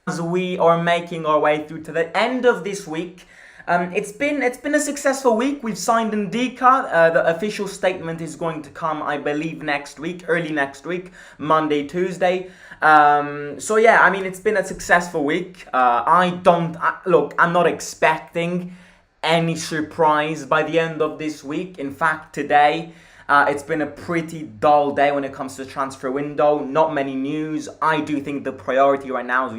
as we are making our way through to the end of this week. It's been a successful week. We've signed Ndika. The official statement is going to come, I believe, next week, early next week, Monday, Tuesday. So yeah, I mean, it's been a successful week. Look, I'm not expecting any surprise by the end of this week. In fact, today, it's been a pretty dull day when it comes to the transfer window. Not many news. I do think the priority right now,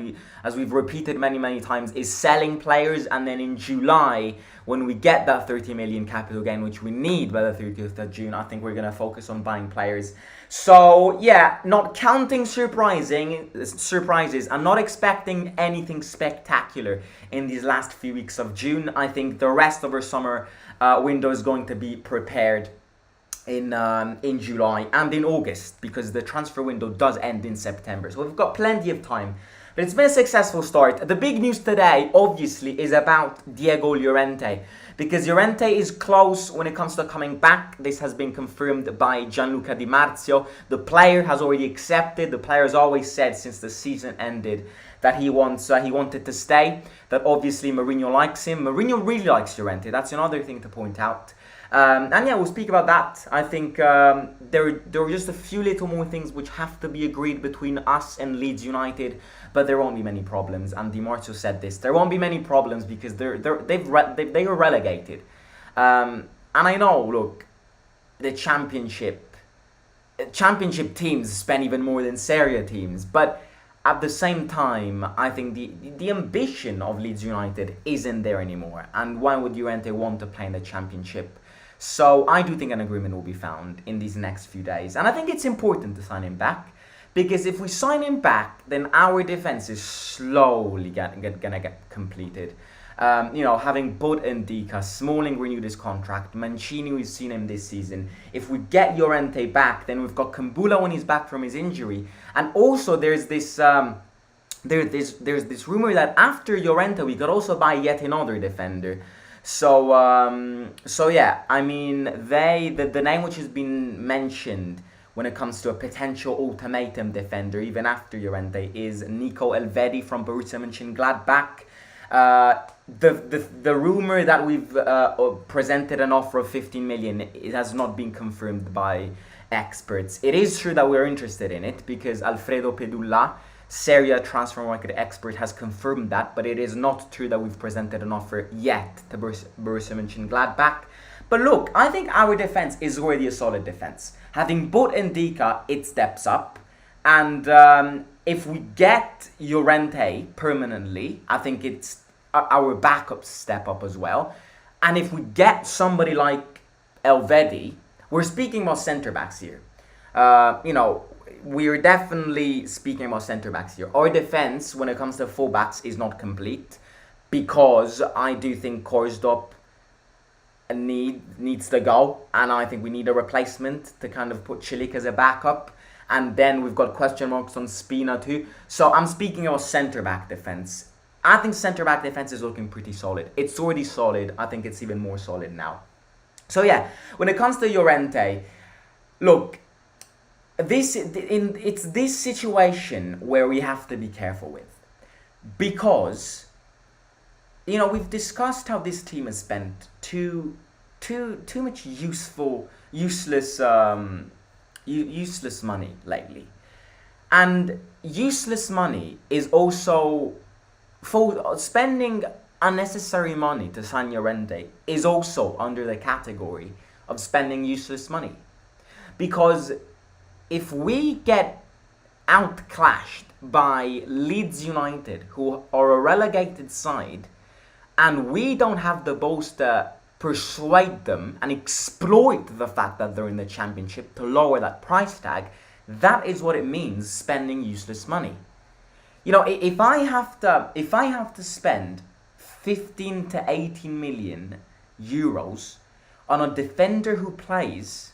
as we've repeated many times, is selling players. And then in July, when we get that 30 million capital gain, which we need by the 30th of June, I think we're going to focus on buying players. So yeah, not counting surprises. I'm not expecting anything spectacular in these last few weeks of June. I think the rest of our summer window is going to be prepared in July and in August, because the transfer window does end in September. So we've got plenty of time. But it's been a successful start. The big news today, obviously, is about Diego Llorente, because Llorente is close when it comes to coming back. This has been confirmed by Gianluca Di Marzio. The player has already accepted. The player has always said since the season ended that he wanted to stay. That obviously Mourinho likes him. Mourinho really likes Llorente. That's another thing to point out. And yeah, we'll speak about that. I think there are just a few little more things which have to be agreed between us and Leeds United, but there won't be many problems. And Di Marzio said this: there won't be many problems because they were relegated. And I know, look, the championship teams spend even more than Serie A teams, but at the same time, I think the ambition of Leeds United isn't there anymore. And why would Llorente want to play in the championship? So I do think an agreement will be found in these next few days. And I think it's important to sign him back, because if we sign him back, then our defense is slowly gonna get completed. Having bought Ndika, Smalling renewed his contract, Mancini, we've seen him this season. If we get Llorente back, then we've got Kumbula when he's back from his injury. And also there's this there's this rumor that after Llorente we could also buy yet another defender. So yeah, I mean, the name which has been mentioned when it comes to a potential ultimatum defender, even after Llorente, is Nico Elvedi from Borussia Mönchengladbach. The rumor that we've presented an offer of 15 million, it has not been confirmed by experts. It is true that we're interested in it because Alfredo Pedulla, Serie A transfer market expert, has confirmed that, but it is not true that we've presented an offer yet to Borussia Mönchengladbach. But look, I think our defense is already a solid defense. Having bought Ndika, it steps up. And if we get Llorente permanently, I think it's our backups step up as well. And if we get somebody like Elvedi, we're speaking about centre-backs here. We're definitely speaking about centre-backs here. Our defense, when it comes to full-backs, is not complete, because I do think Korsdorp needs to go, and I think we need a replacement to kind of put Chilik as a backup. And then we've got question marks on Spina too. So I'm speaking about centre-back defense. I think centre-back defense is looking pretty solid. It's already solid. I think it's even more solid now. So yeah, when it comes to Llorente, look, it's this situation where we have to be careful with, because we've discussed how this team has spent too much useless money lately. And useless money is also, for spending unnecessary money to sign Llorente is also under the category of spending useless money. Because if we get outclashed by Leeds United, who are a relegated side, and we don't have the balls to persuade them and exploit the fact that they're in the championship to lower that price tag, that is what it means spending useless money. If I have to spend 15 to 18 million euros on a defender who plays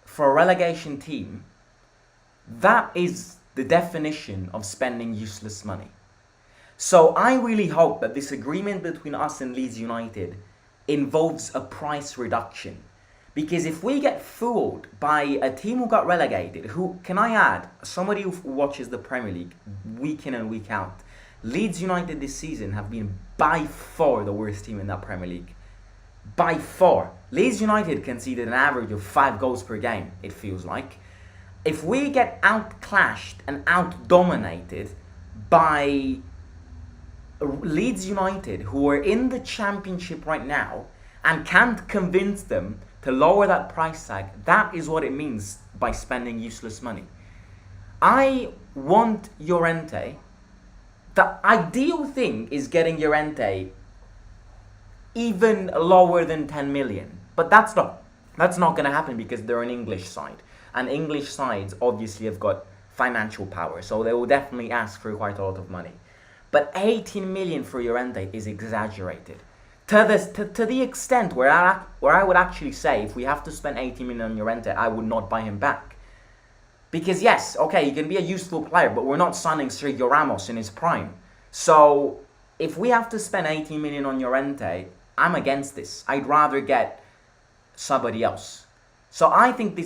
for a relegation team, that is the definition of spending useless money. So I really hope that this agreement between us and Leeds United involves a price reduction, Because if we get fooled by a team who got relegated, who, can I add, somebody who watches the Premier League week in and week out, Leeds United this season have been by far the worst team in that Premier League. By far. Leeds United conceded an average of 5 goals per game, it feels like. If we get outclashed and out-dominated by Leeds United, who are in the Championship right now, and can't convince them to lower that price tag, that is what it means by spending useless money. I want Llorente. The ideal thing is getting Llorente even lower than 10 million. But that's not going to happen because they're an English side. And English sides obviously have got financial power, so they will definitely ask for quite a lot of money. But 18 million for Llorente is exaggerated. To the extent where I would actually say, if we have to spend 18 million on Llorente, I would not buy him back. Because yes, okay, he can be a useful player, but we're not signing Sergio Ramos in his prime. So if we have to spend 18 million on Llorente, I'm against this. I'd rather get somebody else. So I think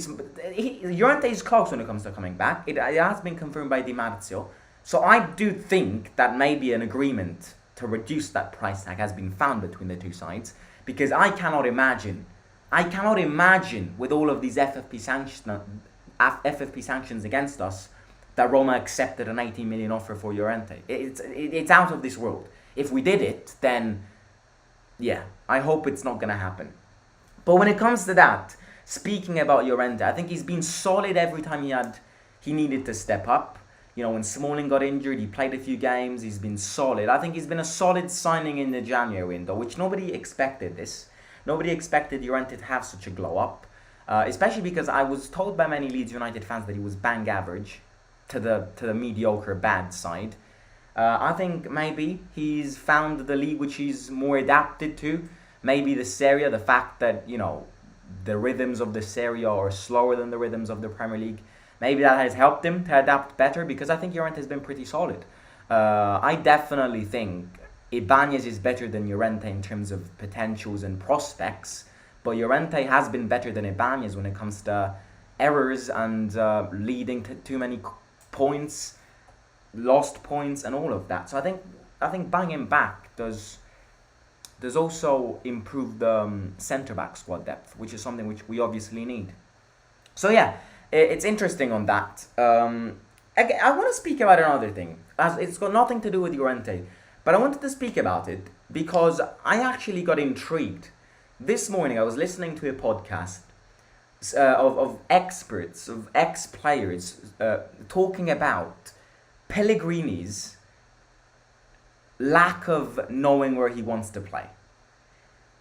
Llorente is close when it comes to coming back. It has been confirmed by Di Marzio. So I do think that maybe an agreement to reduce that price tag has been found between the two sides, because I cannot imagine with all of these FFP sanctions against us that Roma accepted an 18 million offer for Llorente. It's out of this world. If we did it, then yeah, I hope it's not going to happen. But when it comes to that, speaking about Llorente, I think he's been solid every time he needed to step up. You know, when Smalling got injured, he played a few games. He's been solid. I think he's been a solid signing in the January window, which nobody expected this. Nobody expected Llorente to have such a glow up, especially because I was told by many Leeds United fans that he was bang average to the mediocre bad side. I think maybe he's found the league which he's more adapted to. Maybe the Serie A, the fact that, you know, the rhythms of the Serie A are slower than the rhythms of the Premier League. Maybe that has helped him to adapt better, because I think Llorente has been pretty solid. I definitely think Ibanez is better than Llorente in terms of potentials and prospects, but Llorente has been better than Ibanez when it comes to errors and leading to too many points, lost points, and all of that. So I think buying him back does also improve the centre-back squad depth, which is something which we obviously need. So yeah, it's interesting on that. Again, I want to speak about another thing. As it's got nothing to do with Llorente, but I wanted to speak about it because I actually got intrigued. This morning I was listening to a podcast of experts, of ex-players, talking about Pellegrini's lack of knowing where he wants to play.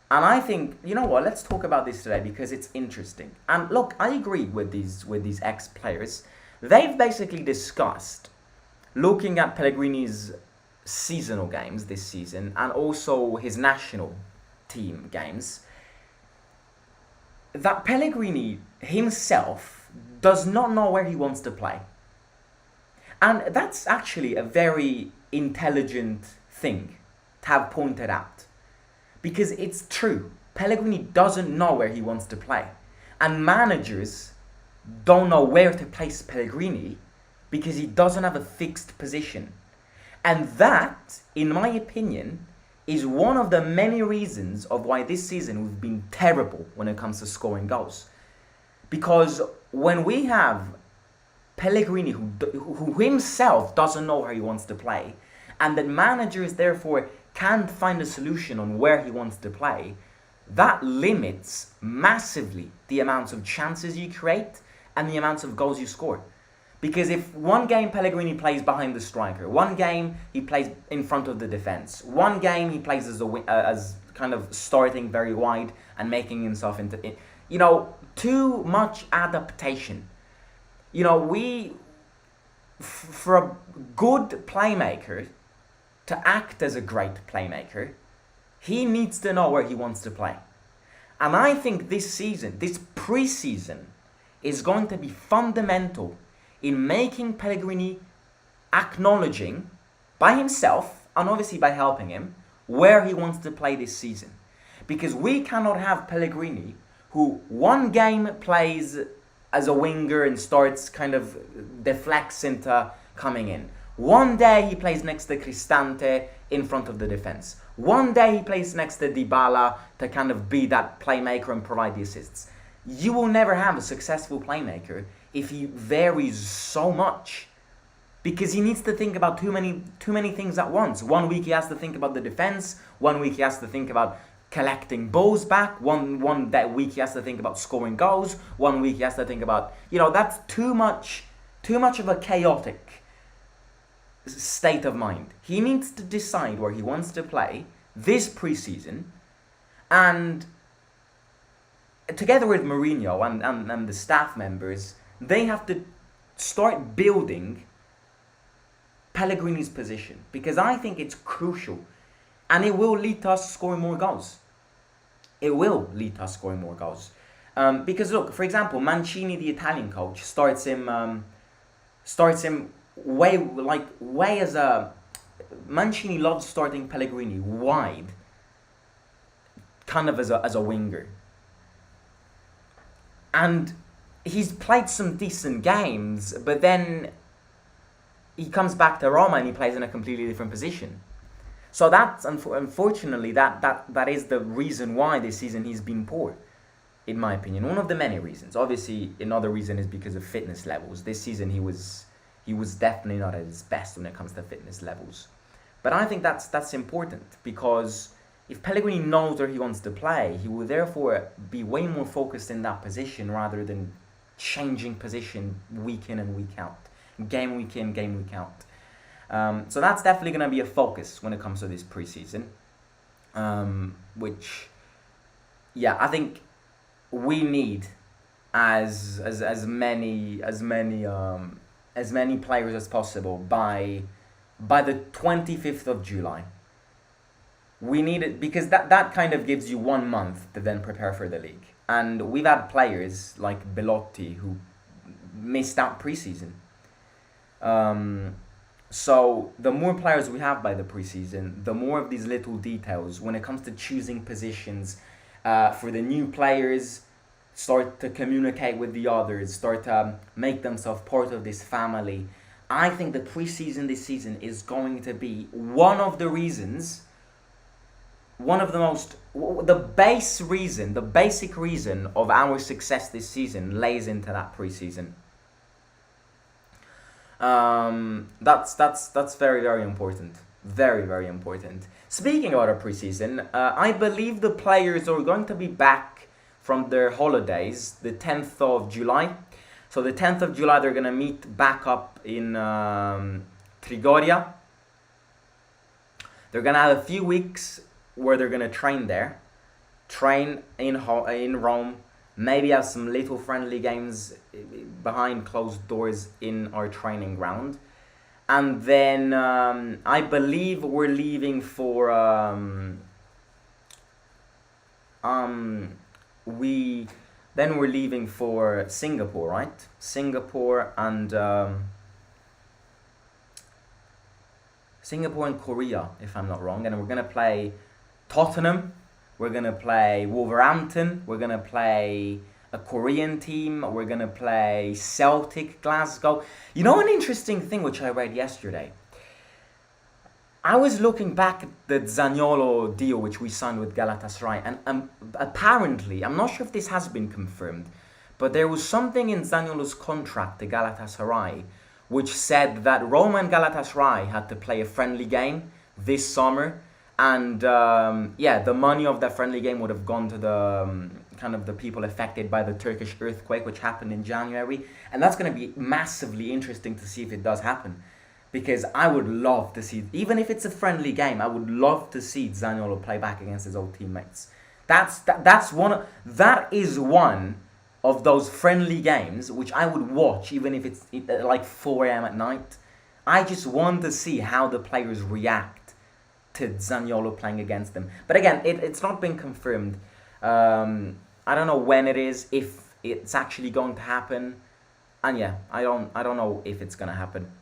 And I think, you know what, let's talk about this today because it's interesting. And look, I agree with these ex-players. They've basically discussed looking at Pellegrini's seasonal games this season and also his national team games, that Pellegrini himself does not know where he wants to play. And that's actually a very intelligent thing to have pointed out. Because it's true. Pellegrini doesn't know where he wants to play. And managers don't know where to place Pellegrini because he doesn't have a fixed position. And that, in my opinion, is one of the many reasons of why this season we've been terrible when it comes to scoring goals. Because when we have Pellegrini who himself doesn't know where he wants to play, and that managers therefore can't find a solution on where he wants to play, that limits massively the amounts of chances you create and the amounts of goals you score. Because if one game Pellegrini plays behind the striker, one game he plays in front of the defense, one game he plays as kind of starting very wide and making himself into, too much adaptation. For a good playmaker to act as a great playmaker, he needs to know where he wants to play. And I think this season, this pre-season, is going to be fundamental in making Pellegrini acknowledging by himself, and obviously by helping him, where he wants to play this season. Because we cannot have Pellegrini, who one game plays as a winger and starts kind of deflects into coming in. One day he plays next to Cristante in front of the defense. One day he plays next to Dybala to kind of be that playmaker and provide the assists. You will never have a successful playmaker if he varies so much, because he needs to think about too many things at once. One week he has to think about the defense. One week he has to think about collecting balls back. One that week he has to think about scoring goals. One week he has to think about, that's too much of a chaotic state of mind. He needs to decide where he wants to play this preseason, and together with Mourinho and the staff members, they have to start building Pellegrini's position, because I think it's crucial, and it will lead to us scoring more goals. It will lead to us scoring more goals. Because look, for example, Mancini, the Italian coach, starts him way as a... Mancini loves starting Pellegrini wide, kind of as a winger. And he's played some decent games, but then he comes back to Roma and he plays in a completely different position. So that's unfortunately that is the reason why this season he's been poor, in my opinion. One of the many reasons. Obviously, another reason is because of fitness levels. This season he was definitely not at his best when it comes to fitness levels. But I think that's important, because if Pellegrini knows where he wants to play, he will therefore be way more focused in that position rather than changing position week in and week out. Game week in, game week out. So that's definitely going to be a focus when it comes to this preseason. Which, I think we need as many players as possible by the 25th of July. We need it, because that kind of gives you 1 month to then prepare for the league. And we've had players like Belotti who missed out preseason. So the more players we have by the preseason, the more of these little details when it comes to choosing positions for the new players start to communicate with the others, start to make themselves part of this family. I think the preseason this season is going to be one of the reasons, the basic reason of our success this season lays into that preseason. That's very, very important. Very, very important. Speaking about our preseason, I believe the players are going to be back from their holidays the 10th of July. So the 10th of July they're going to meet back up in Trigoria. They're going to have a few weeks where they're going to train there. Train in Rome. Maybe have some little friendly games behind closed doors in our training ground. And then I believe we're leaving for we're leaving for Singapore, right? Singapore and Korea, if I'm not wrong. And we're gonna play Tottenham. We're going to play Wolverhampton. We're going to play a Korean team. We're going to play Celtic Glasgow. You know, an interesting thing which I read yesterday. I was looking back at the Zaniolo deal which we signed with Galatasaray. And apparently, I'm not sure if this has been confirmed, but there was something in Zaniolo's contract to Galatasaray which said that Roma and Galatasaray had to play a friendly game this summer. And the money of that friendly game would have gone to the kind of the people affected by the Turkish earthquake, which happened in January. And that's going to be massively interesting to see if it does happen. Because I would love to see, even if it's a friendly game, I would love to see Zaniolo play back against his old teammates. That is one of those friendly games which I would watch, even if it's like 4 a.m. at night. I just want to see how the players react to Zaniolo playing against them. But again, it's not been confirmed. I don't know when it is, if it's actually going to happen. And I don't know if it's gonna happen.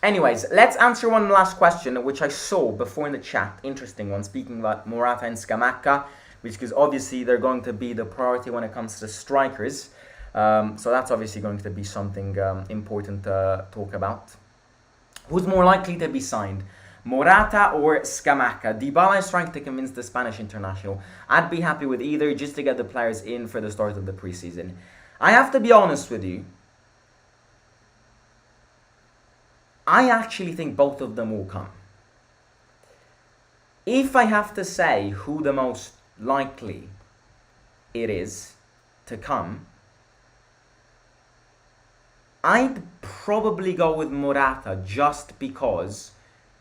Anyways, let's answer one last question which I saw before in the chat. Interesting one, speaking about Morata and Scamacca. because obviously they're going to be the priority when it comes to strikers. So that's obviously going to be something important to talk about. Who's more likely to be signed? Morata or Scamacca? Dybala is trying to convince the Spanish international. I'd be happy with either just to get the players in for the start of the preseason. I have to be honest with you. I actually think both of them will come. If I have to say who the most likely it is to come, I'd probably go with Morata just because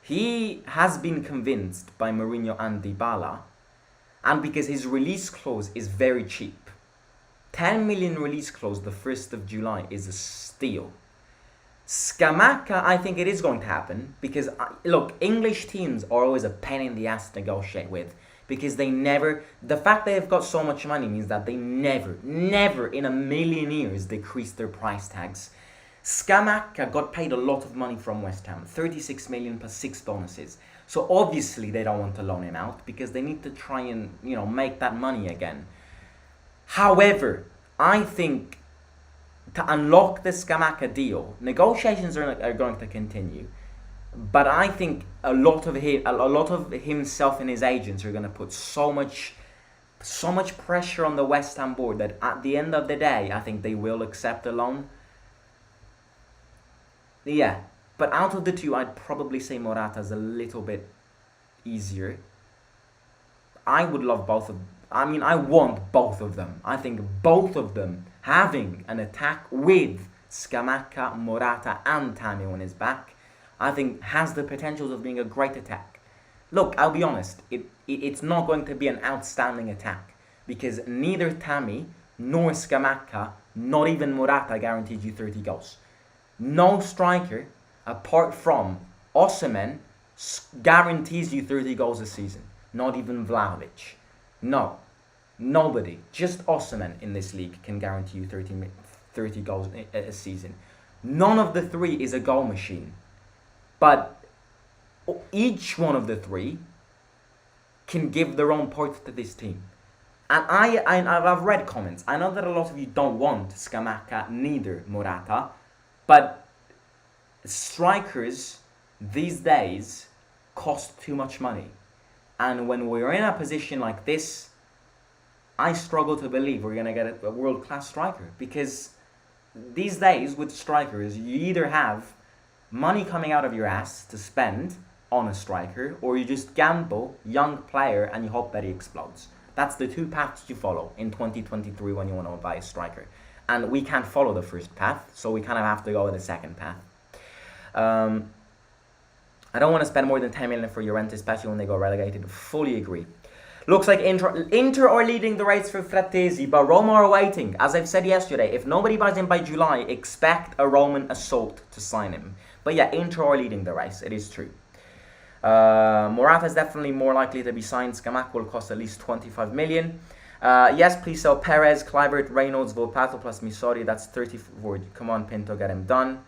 he has been convinced by Mourinho and Dybala, and because his release clause is very cheap. 10 million release clause the 1st of July is a steal. Scamacca, I think it is going to happen because, look, English teams are always a pain in the ass to negotiate with because they never, the fact they've got so much money means that they never in a million years decrease their price tags. Scamacca got paid a lot of money from West Ham, 36 million plus 6 bonuses. So obviously they don't want to loan him out because they need to try and, make that money again. However, I think to unlock the Scamacca deal, negotiations are going to continue. But I think a lot of himself and his agents are going to put so much pressure on the West Ham board that at the end of the day, I think they will accept a loan. Yeah, but out of the two, I'd probably say Morata's a little bit easier. I would love both of them. I want both of them. I think both of them having an attack with Scamacca, Morata and Tammy on his back, I think has the potential of being a great attack. Look, I'll be honest, it's not going to be an outstanding attack because neither Tammy nor Scamacca, not even Morata guaranteed you 30 goals. No striker, apart from Osimhen, guarantees you 30 goals a season. Not even Vlahovic. No. Nobody. Just Osimhen in this league can guarantee you 30 goals a season. None of the three is a goal machine. But each one of the three can give their own part to this team. And I've read comments. I know that a lot of you don't want Scamacca, neither Morata. But strikers these days cost too much money. And when we're in a position like this, I struggle to believe we're going to get a world-class striker. Because these days with strikers, you either have money coming out of your ass to spend on a striker, or you just gamble, young player, and you hope that he explodes. That's the two paths you follow in 2023 when you want to buy a striker. And we can't follow the first path, so we kind of have to go with the second path. I don't want to spend more than 10 million for Llorente, especially when they go relegated. Fully agree. Looks like Inter are leading the race for Frattesi, but Roma are waiting. As I've said yesterday, if nobody buys him by July, expect a Roman assault to sign him. But yeah, Inter are leading the race. It is true. Morata is definitely more likely to be signed. Scamacca will cost at least 25 million. Yes, please sell Perez, Kluivert, Reynolds, Volpato plus Misori. That's 34. Come on, Pinto, get him done.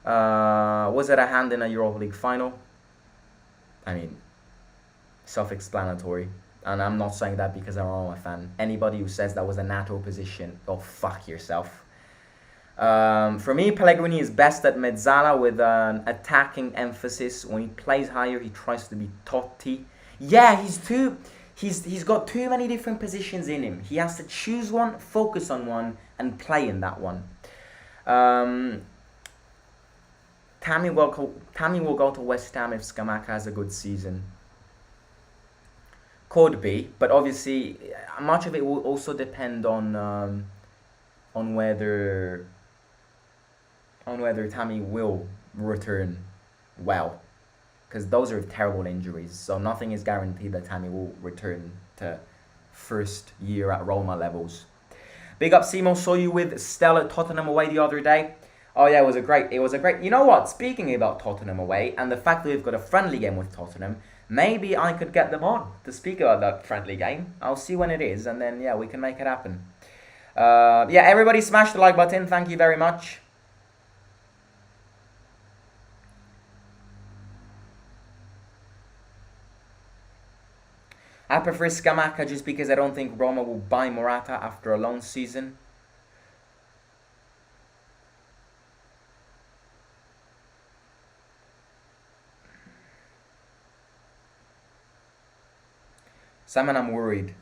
Was it a hand in a Europa League final? I mean, self-explanatory. And I'm not saying that because I'm a Roma fan. Anybody who says that was a NATO position, oh, fuck yourself. For me, Pellegrini is best at mezzala with an attacking emphasis. When he plays higher, he tries to be Totti. Yeah, he's got too many different positions in him. He has to choose one, focus on one, and play in that one. Tammy will go to West Ham if Scamacca has a good season. Could be, but obviously much of it will also depend on whether Tammy will return well, because those are terrible injuries. So nothing is guaranteed that Tammy will return to first year at Roma levels. Big up Simo, saw you with Stella Tottenham away the other day. Oh yeah, it was a great. You know what? Speaking about Tottenham away and the fact that we've got a friendly game with Tottenham, maybe I could get them on to speak about that friendly game. I'll see when it is, and then yeah, we can make it happen. Yeah, everybody smash the like button. Thank you very much. I prefer Scamacca just because I don't think Roma will buy Morata after a long season. Simon, I'm worried.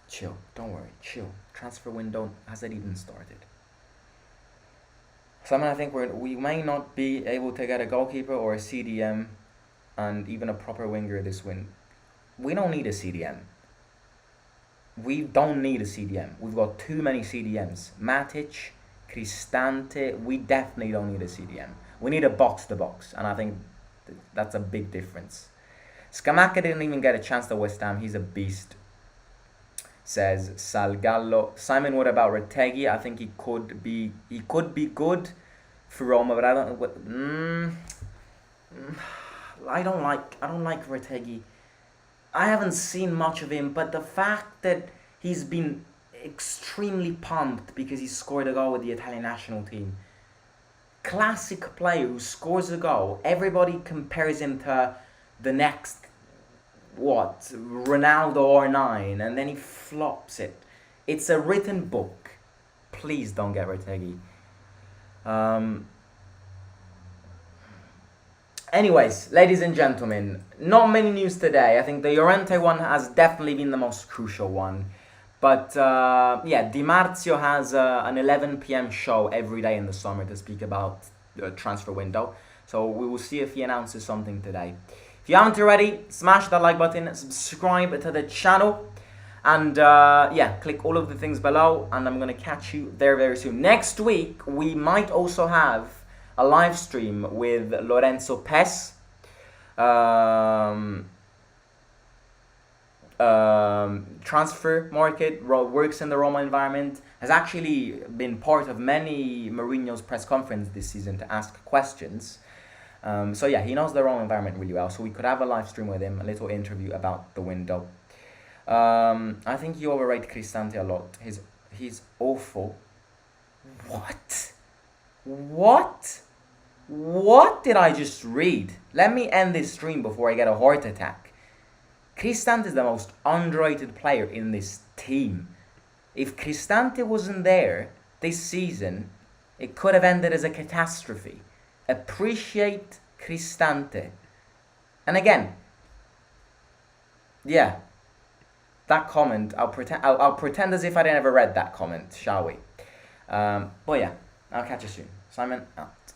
Chill. Don't worry. Chill. Transfer window hasn't even started. Simon, I think we may not be able to get a goalkeeper or a CDM and even a proper winger this win. We don't need a CDM. We don't need a CDM. We've got too many CDMs. Matic, Cristante, we definitely don't need a CDM. We need a box-to-box, and I think that's a big difference. Scamacca didn't even get a chance to West Ham. He's a beast, says Salgallo. Simon, what about Retegui? I think he could be good for Roma, but I don't like Retegui. I haven't seen much of him, but the fact that he's been extremely pumped because he scored a goal with the Italian national team. Classic player who scores a goal. Everybody compares him to the next, Ronaldo R9, and then he flops it. It's a written book. Please don't get Retegui. Anyways, ladies and gentlemen, not many news today. I think the Llorente one has definitely been the most crucial one. But Di Marzio has an 11 p.m. show every day in the summer to speak about the transfer window. So we will see if he announces something today. If you haven't already, smash that like button, subscribe to the channel, and click all of the things below, and I'm going to catch you there very soon. Next week, we might also have a live stream with Lorenzo Pes. Transfer market, works in the Roma environment, has actually been part of many Mourinho's press conference this season to ask questions. He knows the Roma environment really well, so we could have a live stream with him, a little interview about the window. I think you overrate Cristante a lot. He's awful. What did I just read? Let me end this stream before I get a heart attack. Cristante is the most underrated player in this team. If Cristante wasn't there this season, it could have ended as a catastrophe. Appreciate Cristante. And again, that comment, I'll pretend as if I never read that comment, shall we? I'll catch you soon. Simon out.